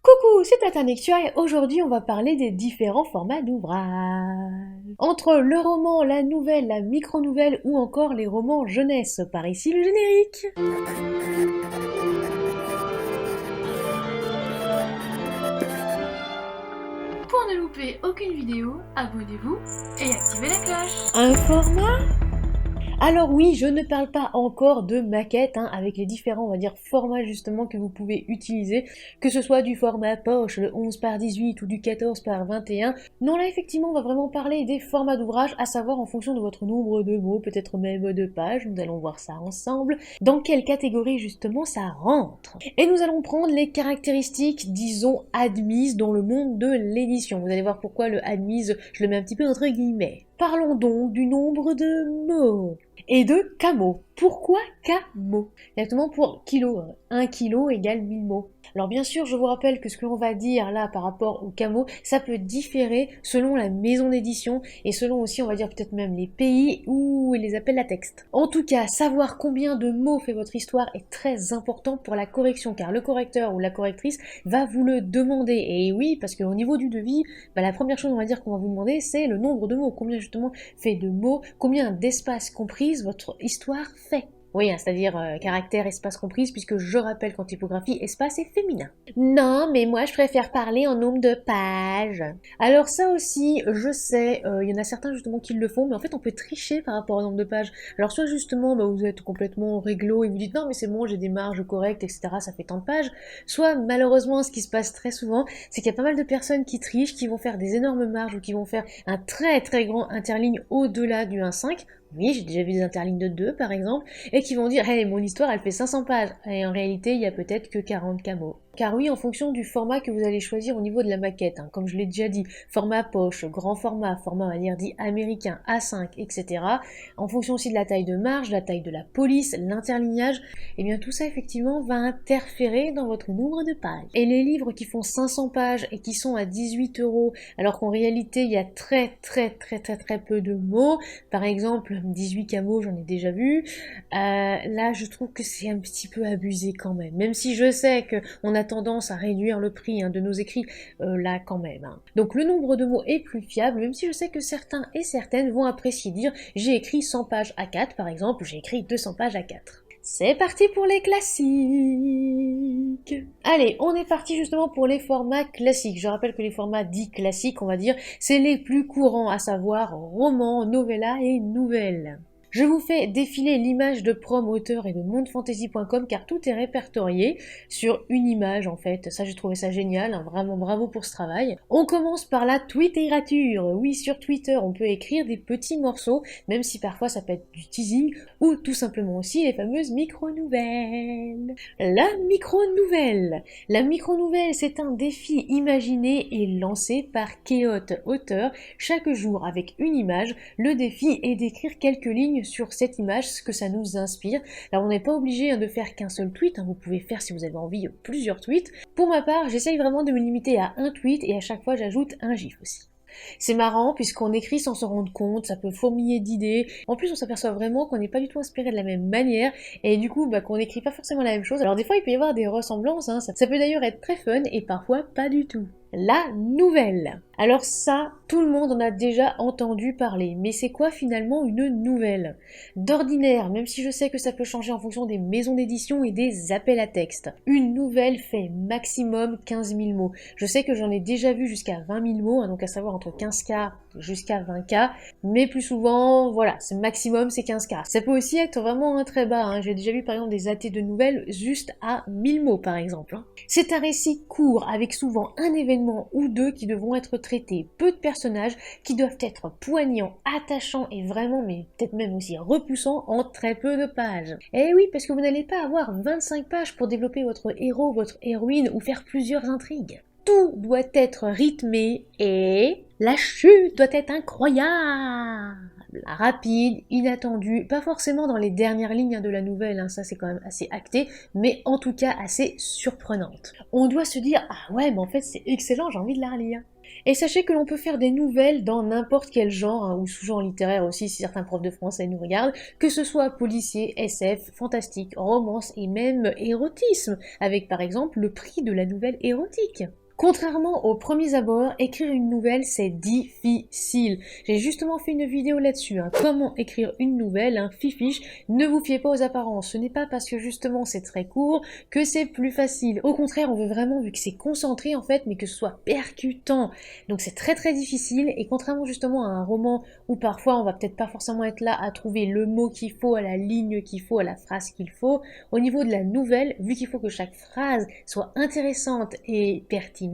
Coucou, c'est Tatanectua et aujourd'hui on va parler des différents formats d'ouvrages. Entre le roman, la nouvelle, la micro-nouvelle ou encore les romans jeunesse. Par ici le générique. Pour ne louper aucune vidéo, abonnez-vous et activez la cloche. Un format ? Alors oui, je ne parle pas encore de maquettes, avec les différents, on va dire, formats justement que vous pouvez utiliser, que ce soit du format poche, le 11 par 18 ou du 14 par 21. Non, là effectivement, on va vraiment parler des formats d'ouvrage, à savoir en fonction de votre nombre de mots, peut-être même de pages, nous allons voir ça ensemble, dans quelle catégorie justement ça rentre. Et nous allons prendre les caractéristiques, disons, admises dans le monde de l'édition. Vous allez voir pourquoi le admise, je le mets un petit peu entre guillemets. Parlons donc du nombre de mots et de camo. Pourquoi camo? Exactement pour kilo. 1 kilo égale 1000 mots. Alors bien sûr, je vous rappelle que ce que l'on va dire là par rapport au camo, ça peut différer selon la maison d'édition et selon aussi, on va dire peut-être même les pays où ils les appellent à texte. En tout cas, savoir combien de mots fait votre histoire est très important pour la correction, car le correcteur ou la correctrice va vous le demander. Et oui, parce qu'au niveau du devis, la première chose on va dire qu'on va vous demander, c'est le nombre de mots. Combien justement fait de mots, combien d'espaces comprises votre histoire fait. Oui, c'est-à-dire caractère, espace comprise, puisque je rappelle qu'en typographie, espace est féminin. Non, mais moi je préfère parler en nombre de pages. Alors ça aussi, je sais, il y en a certains justement qui le font, mais en fait on peut tricher par rapport au nombre de pages. Alors soit justement, vous êtes complètement réglo et vous dites non mais c'est bon, j'ai des marges correctes, etc., ça fait tant de pages. Soit malheureusement, ce qui se passe très souvent, c'est qu'il y a pas mal de personnes qui trichent, qui vont faire des énormes marges ou qui vont faire un très très grand interligne au-delà du 1,5. Oui, j'ai déjà vu des interlignes de 2 par exemple, et qui vont dire hey, mon histoire elle fait 500 pages, et en réalité il y a peut-être que 40 mots. Car oui, en fonction du format que vous allez choisir au niveau de la maquette, comme je l'ai déjà dit, format poche, grand format, format on va dire dit américain, A5, etc. En fonction aussi de la taille de marge, la taille de la police, l'interlignage, et bien tout ça effectivement va interférer dans votre nombre de pages. Et les livres qui font 500 pages et qui sont à 18 €, alors qu'en réalité il y a très peu de mots, par exemple 18 camos j'en ai déjà vu, là je trouve que c'est un petit peu abusé quand même si je sais qu'on a tendance à réduire le prix de nos écrits, là quand même. Donc le nombre de mots est plus fiable, même si je sais que certains et certaines vont apprécier dire j'ai écrit 100 pages A4 par exemple, j'ai écrit 200 pages A4. C'est parti pour les classiques. Allez, on est parti justement pour les formats classiques. Je rappelle que les formats dits classiques, on va dire, c'est les plus courants, à savoir roman, novella et nouvelle. Je vous fais défiler l'image de Prom Auteur et de mondefantasy.com car tout est répertorié sur une image en fait. Ça j'ai trouvé ça génial, vraiment bravo pour ce travail. On commence par la twitterature. Oui, sur Twitter on peut écrire des petits morceaux, même si parfois ça peut être du teasing ou tout simplement aussi les fameuses micro-nouvelles. La micro-nouvelle. La micro-nouvelle c'est un défi imaginé et lancé par Keot Auteur chaque jour avec une image. Le défi est d'écrire quelques lignes sur cette image, ce que ça nous inspire. Là, on n'est pas obligé de faire qu'un seul tweet, vous pouvez faire si vous avez envie plusieurs tweets. Pour ma part, j'essaye vraiment de me limiter à un tweet et à chaque fois j'ajoute un gif aussi. C'est marrant puisqu'on écrit sans se rendre compte, ça peut fourmiller d'idées. En plus, on s'aperçoit vraiment qu'on n'est pas du tout inspiré de la même manière et du coup, qu'on n'écrit pas forcément la même chose. Alors des fois, il peut y avoir des ressemblances, ça peut d'ailleurs être très fun et parfois pas du tout. La nouvelle. Alors ça, tout le monde en a déjà entendu parler, mais c'est quoi finalement une nouvelle? D'ordinaire, même si je sais que ça peut changer en fonction des maisons d'édition et des appels à texte, une nouvelle fait maximum 15 000 mots. Je sais que j'en ai déjà vu jusqu'à 20 000 mots, donc à savoir entre 15K jusqu'à 20K, mais plus souvent, voilà, c'est maximum c'est 15K. Ça peut aussi être vraiment très bas, j'ai déjà vu par exemple des AT de nouvelles juste à 1000 mots par exemple. C'est un récit court avec souvent un événement ou deux qui devront être traités, peu de personnages qui doivent être poignants, attachants et vraiment, mais peut-être même aussi repoussants en très peu de pages. Et oui, parce que vous n'allez pas avoir 25 pages pour développer votre héros, votre héroïne ou faire plusieurs intrigues. Tout doit être rythmé et la chute doit être incroyable. prévisible, rapide, inattendu, pas forcément dans les dernières lignes de la nouvelle, ça c'est quand même assez acté, mais en tout cas assez surprenante. On doit se dire, ah ouais, mais en fait c'est excellent, j'ai envie de la relire. Et sachez que l'on peut faire des nouvelles dans n'importe quel genre, ou sous-genre littéraire aussi si certains profs de français nous regardent, que ce soit policier, SF, fantastique, romance et même érotisme, avec par exemple le prix de la nouvelle érotique. Contrairement aux premiers abords, écrire une nouvelle c'est difficile. J'ai justement fait une vidéo là-dessus, comment écrire une nouvelle, fifiche, ne vous fiez pas aux apparences, ce n'est pas parce que justement c'est très court que c'est plus facile. Au contraire, on veut vraiment, vu que c'est concentré en fait, mais que ce soit percutant. Donc c'est très très difficile, et contrairement justement à un roman où parfois on va peut-être pas forcément être là à trouver le mot qu'il faut, à la ligne qu'il faut, à la phrase qu'il faut, au niveau de la nouvelle, vu qu'il faut que chaque phrase soit intéressante et pertinente,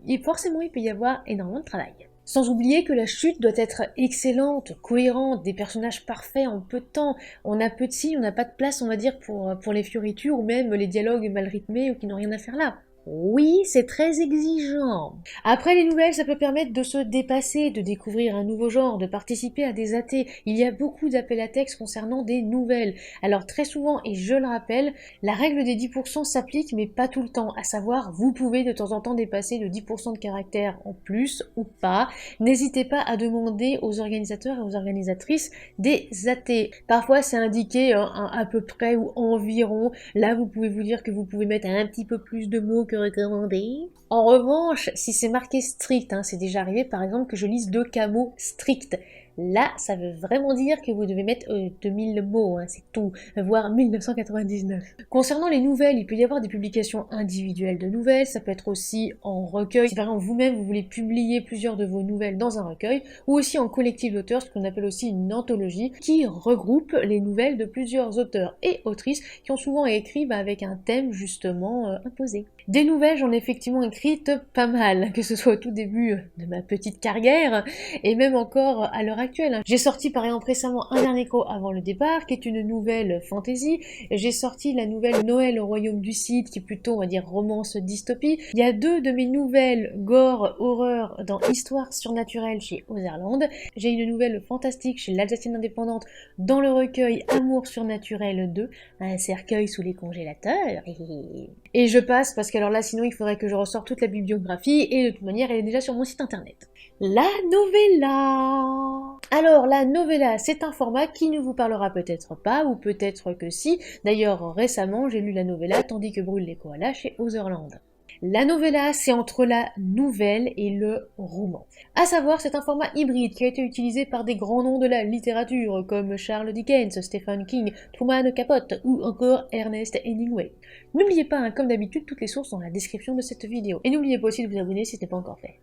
et forcément il peut y avoir énormément de travail. Sans oublier que la chute doit être excellente, cohérente, des personnages parfaits en peu de temps. On a peu de signes, on n'a pas de place, on va dire, pour les fioritures ou même les dialogues mal rythmés ou qui n'ont rien à faire là. Oui, c'est très exigeant. Après, les nouvelles, ça peut permettre de se dépasser, de découvrir un nouveau genre, de participer à des AT. Il y a beaucoup d'appels à texte concernant des nouvelles. Alors très souvent, et je le rappelle, la règle des 10% s'applique, mais pas tout le temps. À savoir, vous pouvez de temps en temps dépasser de 10% de caractères en plus ou pas. N'hésitez pas à demander aux organisateurs et aux organisatrices des AT. Parfois, c'est indiqué à peu près ou environ. Là, vous pouvez vous dire que vous pouvez mettre un petit peu plus de mots recommandé. En revanche, si c'est marqué strict, c'est déjà arrivé par exemple que je lise 2 mots stricts. Là, ça veut vraiment dire que vous devez mettre 2000 mots, c'est tout, voire 1999. Concernant les nouvelles, il peut y avoir des publications individuelles de nouvelles, ça peut être aussi en recueil, si par exemple vous-même vous voulez publier plusieurs de vos nouvelles dans un recueil, ou aussi en collectif d'auteurs, ce qu'on appelle aussi une anthologie, qui regroupe les nouvelles de plusieurs auteurs et autrices qui ont souvent écrit avec un thème justement imposé. Des nouvelles, j'en ai effectivement écrites pas mal, que ce soit au tout début de ma petite carrière, et même encore à l'heure actuelle. J'ai sorti par exemple récemment Un dernier croc avant le départ, qui est une nouvelle fantasy. J'ai sorti la nouvelle Noël au royaume du Cid, qui est plutôt, on va dire, romance dystopie. Il y a 2 de mes nouvelles gore, horreur dans Histoire surnaturelle chez Otherland. J'ai une nouvelle fantastique chez l'Alsacienne indépendante dans le recueil Amour surnaturel 2, un cercueil sous les congélateurs. Et je passe parce qu'alors là sinon il faudrait que je ressorte toute la bibliographie et de toute manière elle est déjà sur mon site internet. La novella. Alors la novella c'est un format qui ne vous parlera peut-être pas ou peut-être que si. D'ailleurs récemment j'ai lu la novella Tandis que brûlent les koalas chez Otherland. La novella, c'est entre la nouvelle et le roman. À savoir, c'est un format hybride qui a été utilisé par des grands noms de la littérature comme Charles Dickens, Stephen King, Truman Capote ou encore Ernest Hemingway. N'oubliez pas, comme d'habitude, toutes les sources dans la description de cette vidéo. Et n'oubliez pas aussi de vous abonner si ce n'est pas encore fait.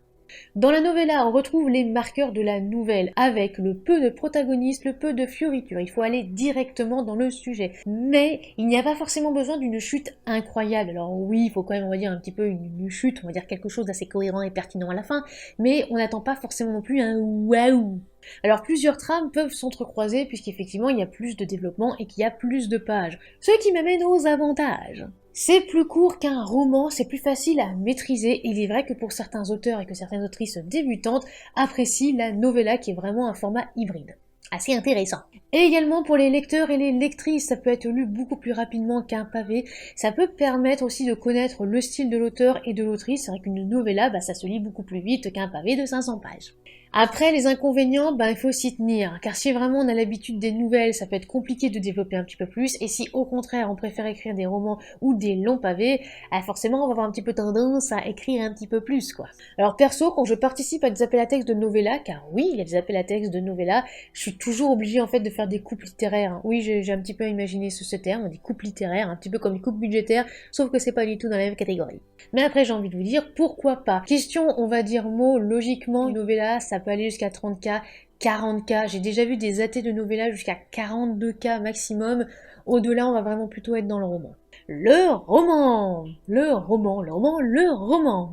Dans la novella, on retrouve les marqueurs de la nouvelle, avec le peu de protagonistes, le peu de fioritures. Il faut aller directement dans le sujet. Mais il n'y a pas forcément besoin d'une chute incroyable. Alors oui, il faut quand même, on va dire, un petit peu une chute, on va dire quelque chose d'assez cohérent et pertinent à la fin, mais on n'attend pas forcément non plus un waouh. Alors plusieurs trames peuvent s'entrecroiser puisqu'effectivement il y a plus de développement et qu'il y a plus de pages. Ce qui m'amène aux avantages. C'est plus court qu'un roman, c'est plus facile à maîtriser, et il est vrai que pour certains auteurs et que certaines autrices débutantes apprécient la novella qui est vraiment un format hybride. Assez intéressant. Et également pour les lecteurs et les lectrices, ça peut être lu beaucoup plus rapidement qu'un pavé. Ça peut permettre aussi de connaître le style de l'auteur et de l'autrice. C'est vrai qu'une novella, ça se lit beaucoup plus vite qu'un pavé de 500 pages. Après, les inconvénients, il faut s'y tenir, car si vraiment on a l'habitude des nouvelles, ça peut être compliqué de développer un petit peu plus, et si au contraire on préfère écrire des romans ou des longs pavés, forcément on va avoir un petit peu tendance à écrire un petit peu plus, quoi. Alors perso, quand je participe à des appels à texte de novella, car oui, il y a des appels à texte de novella, je suis toujours obligée en fait de faire des coupes littéraires. Oui, j'ai un petit peu imaginé ce terme, des coupes littéraires, un petit peu comme des coupes budgétaires, sauf que c'est pas du tout dans la même catégorie. Mais après j'ai envie de vous dire, pourquoi pas? Question, on va dire mot, logiquement, une novella, ça peut aller jusqu'à 30K, 40K, j'ai déjà vu des AT de novella jusqu'à 42K maximum, au-delà on va vraiment plutôt être dans le roman. Le roman.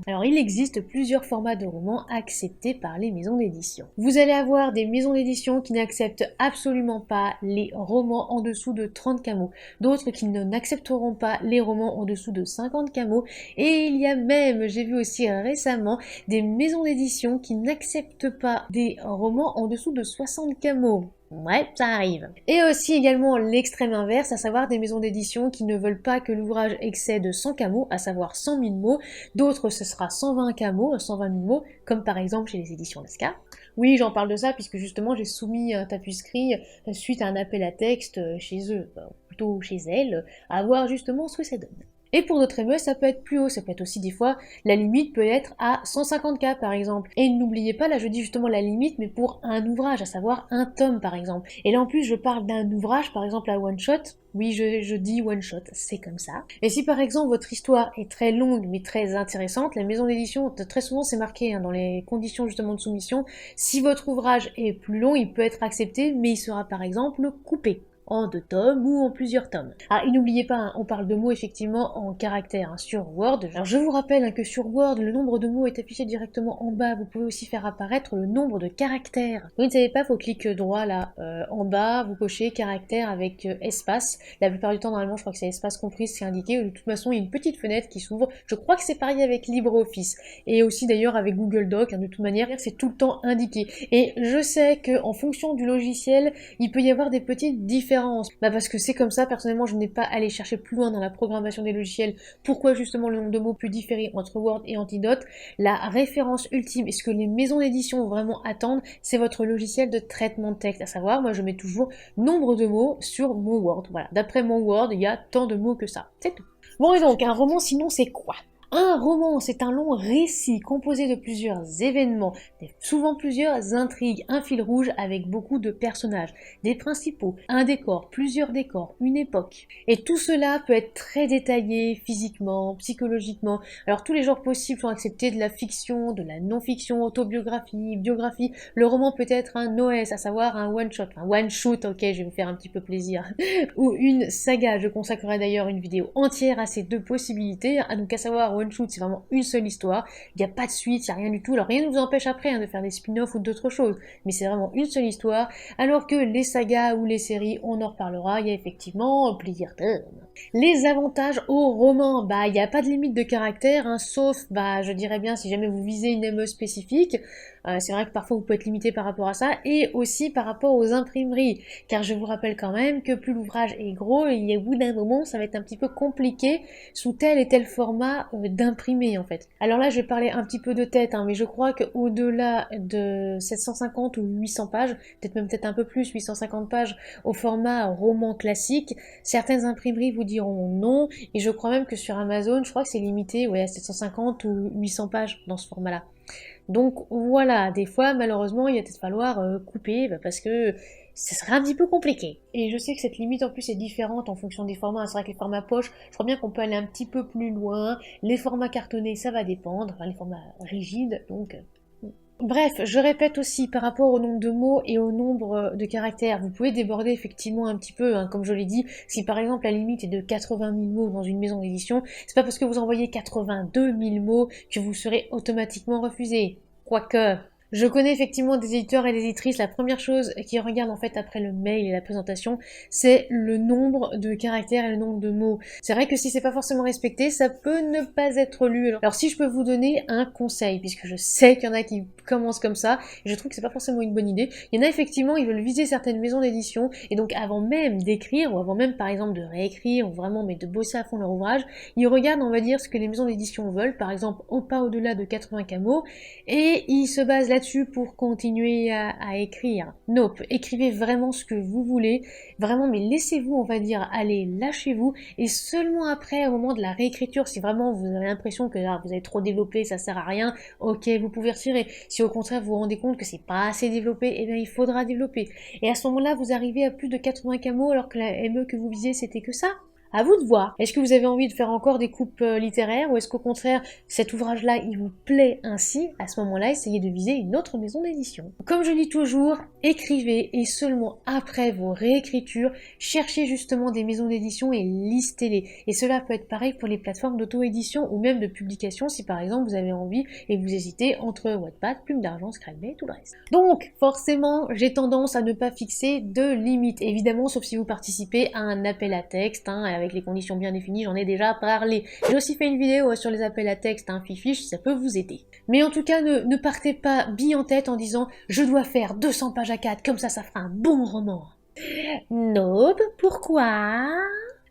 Alors il existe plusieurs formats de romans acceptés par les maisons d'édition. Vous allez avoir des maisons d'édition qui n'acceptent absolument pas les romans en dessous de 30 mots, d'autres qui n'accepteront pas les romans en dessous de 50 mots, et il y a même, j'ai vu aussi récemment, des maisons d'édition qui n'acceptent pas des romans en dessous de 60 mots. Ouais, ça arrive. Et aussi également l'extrême inverse, à savoir des maisons d'édition qui ne veulent pas que l'ouvrage excède 100 kmots, à savoir 100 000 mots. D'autres, ce sera 120 kmots, 120 000 mots, comme par exemple chez les éditions Lascar. Oui, j'en parle de ça puisque justement j'ai soumis un tapuscrit suite à un appel à texte chez eux, plutôt chez elles, à voir justement ce que ça donne. Et pour d'autres ME, ça peut être plus haut, ça peut être aussi des fois, la limite peut être à 150K par exemple. Et n'oubliez pas, là je dis justement la limite, mais pour un ouvrage, à savoir un tome par exemple. Et là en plus je parle d'un ouvrage, par exemple à one shot, oui je dis one shot, c'est comme ça. Et si par exemple votre histoire est très longue mais très intéressante, la maison d'édition, très souvent c'est marqué dans les conditions justement de soumission, si votre ouvrage est plus long, il peut être accepté, mais il sera par exemple coupé en 2 tomes ou en plusieurs tomes. Ah, et n'oubliez pas, on parle de mots effectivement en caractères sur Word. Alors je vous rappelle que sur Word, le nombre de mots est affiché directement en bas. Vous pouvez aussi faire apparaître le nombre de caractères. Vous ne savez pas, faut cliquer droit là, en bas, vous cochez caractère avec espace. La plupart du temps, normalement, je crois que c'est espace compris, c'est indiqué. De toute façon, il y a une petite fenêtre qui s'ouvre. Je crois que c'est pareil avec LibreOffice. Et aussi d'ailleurs avec Google Doc, de toute manière, c'est tout le temps indiqué. Et je sais qu'en fonction du logiciel, il peut y avoir des petites différences. Parce que c'est comme ça, personnellement je n'ai pas allé chercher plus loin dans la programmation des logiciels pourquoi justement le nombre de mots peut différer entre Word et Antidote. La référence ultime et ce que les maisons d'édition vraiment attendent, c'est votre logiciel de traitement de texte, à savoir, moi je mets toujours nombre de mots sur mon Word. Voilà, d'après mon Word, il y a tant de mots que ça, c'est tout. Bon et donc, un roman sinon c'est quoi ? Un roman, c'est un long récit composé de plusieurs événements, souvent plusieurs intrigues, un fil rouge avec beaucoup de personnages, des principaux, un décor, plusieurs décors, une époque. Et tout cela peut être très détaillé, physiquement, psychologiquement. Alors tous les genres possibles sont acceptés, de la fiction, de la non-fiction, autobiographie, biographie. Le roman peut être un OS, à savoir un one-shot, un one-shoot, ok, je vais vous faire un petit peu plaisir, ou une saga. Je consacrerai d'ailleurs une vidéo entière à ces deux possibilités, donc à savoir one shoot, c'est vraiment une seule histoire, il n'y a pas de suite, il n'y a rien du tout, alors rien ne vous empêche après de faire des spin-offs ou d'autres choses, mais c'est vraiment une seule histoire, alors que les sagas ou les séries, on en reparlera, il y a effectivement plusieurs termes. Les avantages au roman, il n'y a pas de limite de caractère, sauf, je dirais bien, si jamais vous visez une ME spécifique, c'est vrai que parfois vous pouvez être limité par rapport à ça, et aussi par rapport aux imprimeries, car je vous rappelle quand même que plus l'ouvrage est gros, et au bout d'un moment, ça va être un petit peu compliqué sous tel et tel format d'imprimer en fait. Alors là, je vais parler un petit peu de tête, mais je crois qu'au-delà de 750 ou 800 pages, peut-être un peu plus, 850 pages au format roman classique, certaines imprimeries vous diront non, et je crois même que sur Amazon, je crois que c'est limité à 750 ou 800 pages dans ce format-là. Donc voilà, des fois malheureusement il va peut-être falloir couper parce que ça serait un petit peu compliqué. Et je sais que cette limite en plus est différente en fonction des formats. C'est vrai que les formats poche, je crois bien qu'on peut aller un petit peu plus loin. Les formats cartonnés, ça va dépendre. Enfin, les formats rigides, donc... Bref, je répète aussi par rapport au nombre de mots et au nombre de caractères, vous pouvez déborder effectivement un petit peu, comme je l'ai dit, si par exemple la limite est de 80 000 mots dans une maison d'édition, c'est pas parce que vous envoyez 82 000 mots que vous serez automatiquement refusé. Quoique... Je connais effectivement des éditeurs et des éditrices, la première chose qu'ils regardent en fait après le mail et la présentation, c'est le nombre de caractères et le nombre de mots. C'est vrai que si c'est pas forcément respecté, ça peut ne pas être lu. Alors si je peux vous donner un conseil, puisque je sais qu'il y en a qui commencent comme ça, et je trouve que c'est pas forcément une bonne idée, il y en a effectivement, ils veulent viser certaines maisons d'édition, et donc avant même d'écrire, ou avant même par exemple de réécrire, ou vraiment mais de bosser à fond leur ouvrage, ils regardent on va dire ce que les maisons d'édition veulent, par exemple pas au-delà de 80 mots, et ils se basent là-dessus pour continuer à écrire. Nope, écrivez vraiment ce que vous voulez, vraiment, mais laissez-vous, on va dire, aller, lâchez-vous, et seulement après, au moment de la réécriture, si vraiment vous avez l'impression que vous avez trop développé, ça sert à rien, ok, vous pouvez retirer. Si au contraire vous vous rendez compte que c'est pas assez développé, eh bien il faudra développer. Et à ce moment-là, vous arrivez à plus de 80 mots alors que la ME que vous visiez, c'était que ça. À vous de voir. Est-ce que vous avez envie de faire encore des coupes littéraires ou est-ce qu'au contraire, cet ouvrage-là, il vous plaît ainsi? À ce moment-là, essayez de viser une autre maison d'édition. Comme je dis toujours, écrivez et seulement après vos réécritures, cherchez justement des maisons d'édition et listez-les. Et cela peut être pareil pour les plateformes d'auto-édition ou même de publication si par exemple vous avez envie et vous hésitez entre Wattpad, Plume d'Argent, Scribd et tout le reste. Donc, forcément, j'ai tendance à ne pas fixer de limite. Évidemment, sauf si vous participez à un appel à texte, avec les conditions bien définies, j'en ai déjà parlé. J'ai aussi fait une vidéo sur les appels à texte, Fifi, si ça peut vous aider. Mais en tout cas, ne partez pas bille en tête en disant « je dois faire 200 pages à 4, comme ça fera un bon roman ». Nope, pourquoi ?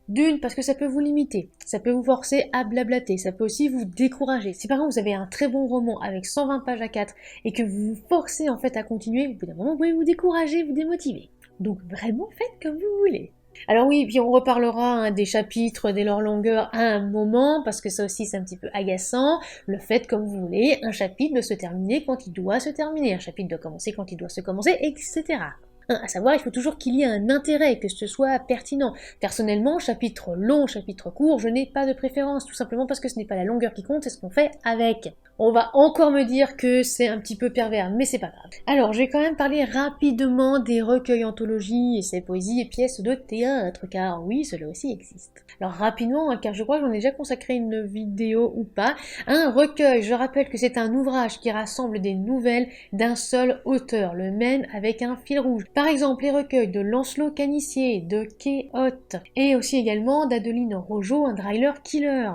D'une, parce que ça peut vous limiter, ça peut vous forcer à blablater, ça peut aussi vous décourager. Si par exemple vous avez un très bon roman avec 120 pages à 4 et que vous vous forcez en fait à continuer, au bout d'un moment vous pouvez vous décourager, vous démotiver. Donc vraiment faites comme vous voulez. Alors oui, puis on reparlera des chapitres, de leur longueur à un moment, parce que ça aussi c'est un petit peu agaçant. Le fait, comme vous voulez, un chapitre doit se terminer quand il doit se terminer, un chapitre doit commencer quand il doit se commencer, etc. À savoir, il faut toujours qu'il y ait un intérêt, que ce soit pertinent. Personnellement, chapitre long, chapitre court, je n'ai pas de préférence, tout simplement parce que ce n'est pas la longueur qui compte, c'est ce qu'on fait avec. On va encore me dire que c'est un petit peu pervers, mais c'est pas grave. Alors, je vais quand même parler rapidement des recueils anthologies, essais, poésie et pièces de théâtre, car oui, cela aussi existe. Alors rapidement, car je crois que j'en ai déjà consacré une vidéo ou pas. Un recueil, je rappelle que c'est un ouvrage qui rassemble des nouvelles d'un seul auteur, le même avec un fil rouge. Par exemple, les recueils de Lancelot Canissier, de Kay Hoth, et aussi également d'Adeline Rogeau, un Driller Killer.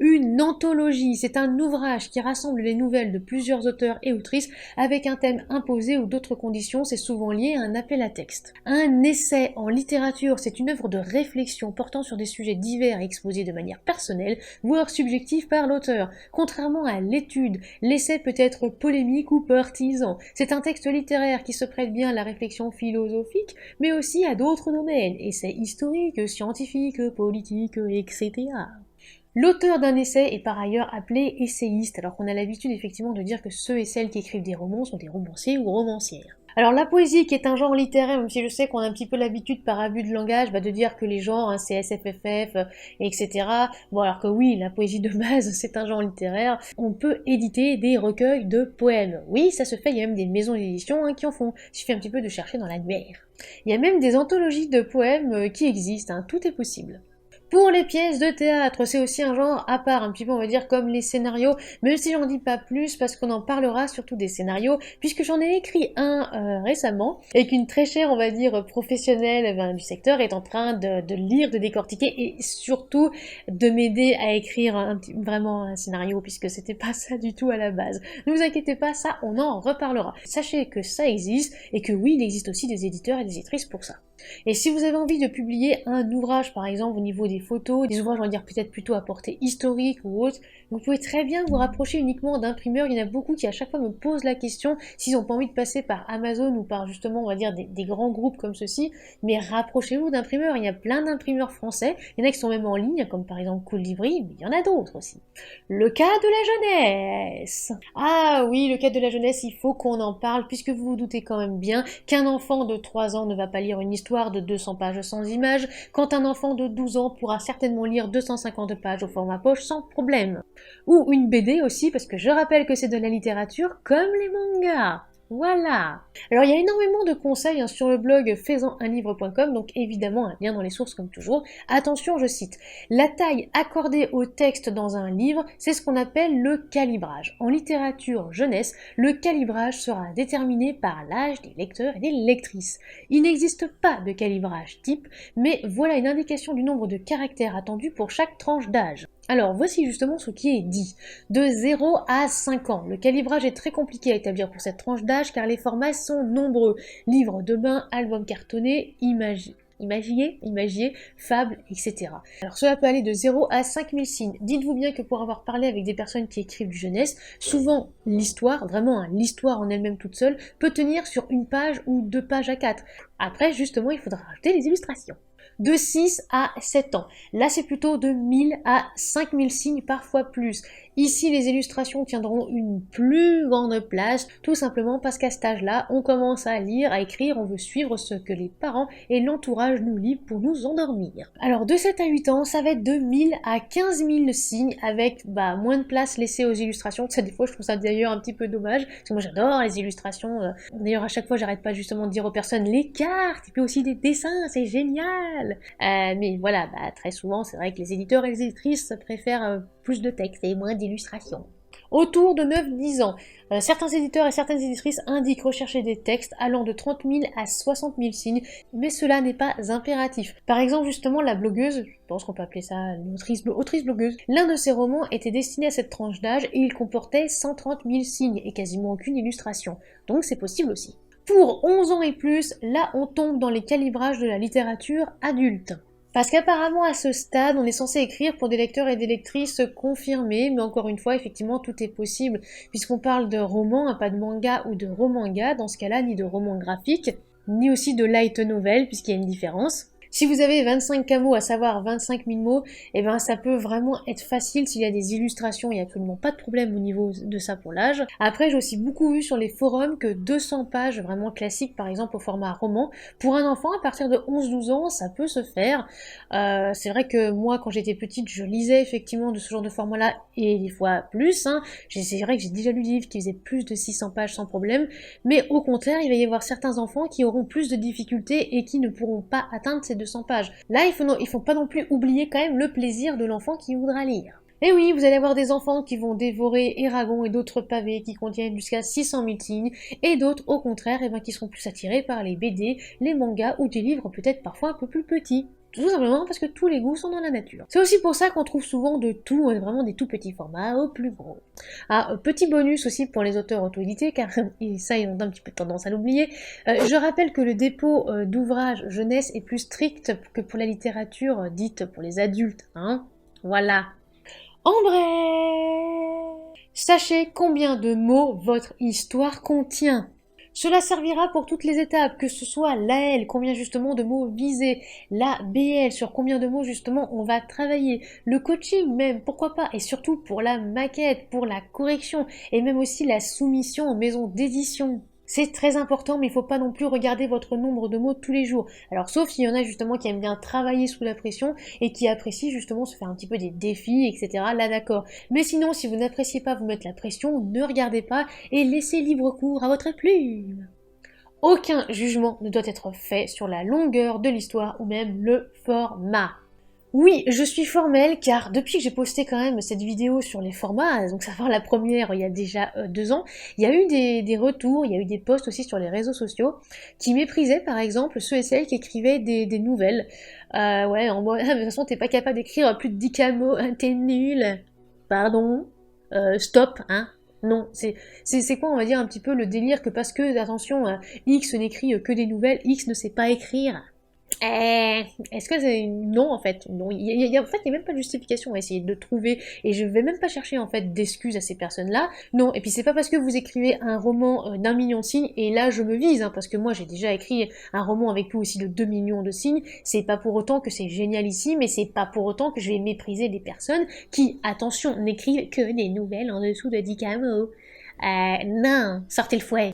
Une anthologie, c'est un ouvrage qui rassemble les nouvelles de plusieurs auteurs et autrices avec un thème imposé ou d'autres conditions, c'est souvent lié à un appel à texte. Un essai en littérature, c'est une œuvre de réflexion portant sur des sujets divers et exposés de manière personnelle, voire subjective par l'auteur. Contrairement à l'étude, l'essai peut être polémique ou partisan. C'est un texte littéraire qui se prête bien à la réflexion philosophique, mais aussi à d'autres domaines, essais historiques, scientifiques, politiques, etc. L'auteur d'un essai est par ailleurs appelé essayiste, alors qu'on a l'habitude effectivement de dire que ceux et celles qui écrivent des romans sont des romanciers ou romancières. Alors la poésie, qui est un genre littéraire, même si je sais qu'on a un petit peu l'habitude par abus de langage de dire que les genres, c'est SFFF, etc. Bon alors que oui, la poésie de base, c'est un genre littéraire. On peut éditer des recueils de poèmes. Oui, ça se fait, il y a même des maisons d'édition qui en font. Il suffit un petit peu de chercher dans l'annuaire. Il y a même des anthologies de poèmes qui existent, tout est possible. Pour les pièces de théâtre, c'est aussi un genre à part, un petit peu on va dire comme les scénarios, même si j'en dis pas plus parce qu'on en parlera surtout des scénarios, puisque j'en ai écrit un récemment, et qu'une très chère, on va dire, professionnelle du secteur est en train de lire, de décortiquer, et surtout de m'aider à écrire vraiment un scénario, puisque c'était pas ça du tout à la base. Ne vous inquiétez pas, ça on en reparlera. Sachez que ça existe, et que oui, il existe aussi des éditeurs et des éditrices pour ça. Et si vous avez envie de publier un ouvrage, par exemple, au niveau des photos, des ouvrages, on va dire peut-être plutôt à portée historique ou autre, vous pouvez très bien vous rapprocher uniquement d'imprimeurs. Il y en a beaucoup qui à chaque fois me posent la question s'ils n'ont pas envie de passer par Amazon ou par justement, on va dire, des grands groupes comme ceux-ci, mais rapprochez-vous d'imprimeurs. Il y a plein d'imprimeurs français, il y en a qui sont même en ligne, comme par exemple Colibri, mais il y en a d'autres aussi. Le cas de la jeunesse. Ah oui, le cas de la jeunesse, il faut qu'on en parle, puisque vous vous doutez quand même bien qu'un enfant de 3 ans ne va pas lire une histoire de 200 pages sans images, quand un enfant de 12 ans pourra certainement lire 250 pages au format poche sans problème. Ou une BD aussi, parce que je rappelle que c'est de la littérature comme les mangas. Voilà. Alors il y a énormément de conseils sur le blog faisansunlivre.com, donc évidemment un lien dans les sources comme toujours. Attention, je cite, la taille accordée au texte dans un livre, c'est ce qu'on appelle le calibrage. En littérature jeunesse, le calibrage sera déterminé par l'âge des lecteurs et des lectrices. Il n'existe pas de calibrage type, mais voilà une indication du nombre de caractères attendus pour chaque tranche d'âge. Alors, voici justement ce qui est dit. De 0 à 5 ans, le calibrage est très compliqué à établir pour cette tranche d'âge car les formats sont nombreux. Livres de bain, albums cartonnés, imagiers, fables, etc. Alors cela peut aller de 0 à 5000 signes. Dites-vous bien que pour avoir parlé avec des personnes qui écrivent du jeunesse, souvent l'histoire, vraiment l'histoire en elle-même toute seule, peut tenir sur une page ou 2 pages à 4. Après, justement, il faudra rajouter les illustrations. De 6 à 7 ans. Là, c'est plutôt de 1000 à 5000 signes, parfois plus. Ici, les illustrations tiendront une plus grande place, tout simplement parce qu'à cet âge-là, on commence à lire, à écrire, on veut suivre ce que les parents et l'entourage nous lisent pour nous endormir. Alors, de 7 à 8 ans, ça va être de 1000 à 15 000 signes, avec moins de place laissée aux illustrations. Ça, des fois, je trouve ça d'ailleurs un petit peu dommage, parce que moi, j'adore les illustrations. D'ailleurs, à chaque fois, j'arrête pas justement de dire aux personnes les cartes, et puis aussi des dessins, c'est génial. Mais voilà, très souvent, c'est vrai que les éditeurs et les éditrices préfèrent plus de texte et moins d'illustrations. autour de 9-10 ans. Certains éditeurs et certaines éditrices indiquent rechercher des textes allant de 30 000 à 60 000 signes, mais cela n'est pas impératif. Par exemple, justement, la blogueuse, je pense qu'on peut appeler ça une autrice blogueuse, l'un de ses romans était destiné à cette tranche d'âge et il comportait 130 000 signes et quasiment aucune illustration. Donc c'est possible aussi. Pour 11 ans et plus, là on tombe dans les calibrages de la littérature adulte. Parce qu'apparemment à ce stade, on est censé écrire pour des lecteurs et des lectrices confirmés, mais encore une fois, effectivement, tout est possible, puisqu'on parle de romans, pas de manga ou de romanga, dans ce cas-là, ni de roman graphique, ni aussi de light novel, puisqu'il y a une différence. Si vous avez 25 mots, à savoir 25 000 mots, eh ben ça peut vraiment être facile s'il y a des illustrations, il n'y a absolument pas de problème au niveau de ça pour l'âge. Après, j'ai aussi beaucoup vu sur les forums que 200 pages vraiment classiques, par exemple au format roman, pour un enfant à partir de 11-12 ans, ça peut se faire. C'est vrai que moi, quand j'étais petite, je lisais effectivement de ce genre de format-là, et des fois plus. C'est vrai que j'ai déjà lu des livres qui faisaient plus de 600 pages sans problème, mais au contraire, il va y avoir certains enfants qui auront plus de difficultés et qui ne pourront pas atteindre ces 200 pages. Là, il faut pas non plus oublier quand même le plaisir de l'enfant qui voudra lire. Et oui, vous allez avoir des enfants qui vont dévorer Eragon et d'autres pavés qui contiennent jusqu'à 600 000 signes, et d'autres, au contraire, qui seront plus attirés par les BD, les mangas ou des livres peut-être parfois un peu plus petits. Tout simplement parce que tous les goûts sont dans la nature. C'est aussi pour ça qu'on trouve souvent de tout, vraiment des tout petits formats au plus gros. Petit bonus aussi pour les auteurs auto-édités, car et ça ils ont un petit peu tendance à l'oublier. Je rappelle que le dépôt d'ouvrages jeunesse est plus strict que pour la littérature dite pour les adultes. Voilà. En bref, sachez combien de mots votre histoire contient. Cela servira pour toutes les étapes, que ce soit l'AL, combien justement de mots visés, la BL, sur combien de mots justement on va travailler, le coaching même, pourquoi pas, et surtout pour la maquette, pour la correction, et même aussi la soumission en maison d'édition. C'est très important, mais il ne faut pas non plus regarder votre nombre de mots tous les jours. Alors sauf s'il y en a justement qui aiment bien travailler sous la pression et qui apprécient justement se faire un petit peu des défis, etc. Là d'accord. Mais sinon, si vous n'appréciez pas vous mettre la pression, ne regardez pas et laissez libre cours à votre plume. Aucun jugement ne doit être fait sur la longueur de l'histoire ou même le format. Oui, je suis formelle car depuis que j'ai posté quand même cette vidéo sur les formats, donc ça va faire la première il y a déjà 2 ans, il y a eu des retours, il y a eu des posts aussi sur les réseaux sociaux qui méprisaient par exemple ceux et celles qui écrivaient des nouvelles. Ouais, en mode, de toute façon t'es pas capable d'écrire plus de 10 mots, t'es nul. Pardon, stop, Non, c'est quoi on va dire un petit peu le délire que parce que, attention, X n'écrit que des nouvelles, X ne sait pas écrire. Est-ce que c'est... Non, en fait. Non, en fait, il n'y a même pas de justification à essayer de trouver, et je vais même pas chercher, en fait, d'excuses à ces personnes-là. Non, et puis c'est pas parce que vous écrivez un roman d'1 million de signes, et là, je me vise, parce que moi, j'ai déjà écrit un roman avec plus aussi de 2 millions de signes, c'est pas pour autant que c'est génial ici, mais c'est pas pour autant que je vais mépriser les personnes qui, attention, n'écrivent que des nouvelles en dessous de 10 mots. Non, sortez le fouet.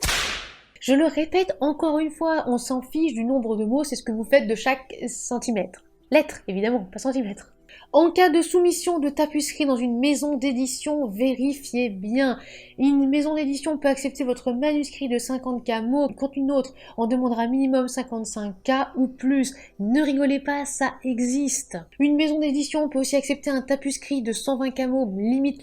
Je le répète encore une fois, on s'en fiche du nombre de mots, c'est ce que vous faites de chaque centimètre. Lettre, évidemment, pas centimètre. En cas de soumission de tapisserie dans une maison d'édition, vérifiez bien. Une maison d'édition peut accepter votre manuscrit de 50K mots quand une autre en demandera minimum 55K ou plus. Ne rigolez pas, ça existe. Une maison d'édition peut aussi accepter un tapuscrit de 120K mots, limite,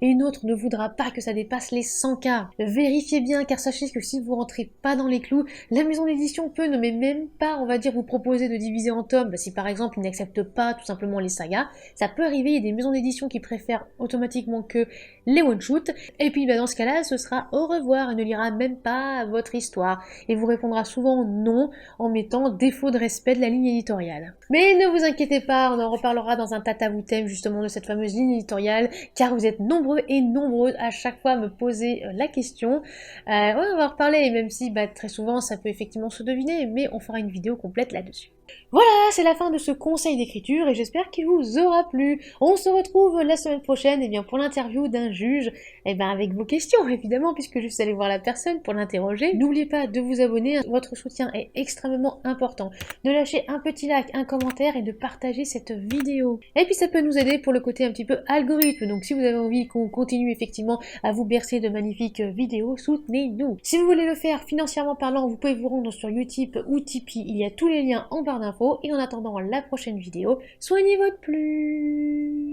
et une autre ne voudra pas que ça dépasse les 100K. Vérifiez bien, car sachez que si vous rentrez pas dans les clous, la maison d'édition peut ne même pas, on va dire, vous proposer de diviser en tomes, si par exemple il n'accepte pas tout simplement les sagas. Ça peut arriver, il y a des maisons d'édition qui préfèrent automatiquement que les one-shoot, et puis dans ce cas-là, ce sera au revoir, et ne lira même pas votre histoire, et vous répondra souvent non, en mettant défaut de respect de la ligne éditoriale. Mais ne vous inquiétez pas, on en reparlera dans un tata-vous-thème justement de cette fameuse ligne éditoriale, car vous êtes nombreux et nombreuses à chaque fois à me poser la question. Ouais, on va en reparler, même si très souvent ça peut effectivement se deviner, mais on fera une vidéo complète là-dessus. Voilà, c'est la fin de ce conseil d'écriture et j'espère qu'il vous aura plu. On se retrouve la semaine prochaine pour l'interview d'un juge, avec vos questions évidemment, puisque juste allez voir la personne pour l'interroger. N'oubliez pas de vous abonner, votre soutien est extrêmement important. De lâcher un petit like, un commentaire et de partager cette vidéo. Et puis ça peut nous aider pour le côté un petit peu algorithme, donc si vous avez envie qu'on continue effectivement à vous bercer de magnifiques vidéos, soutenez-nous. Si vous voulez le faire financièrement parlant, vous pouvez vous rendre sur Utip ou Tipeee, il y a tous les liens en barre d'infos, et en attendant la prochaine vidéo, soignez votre plume.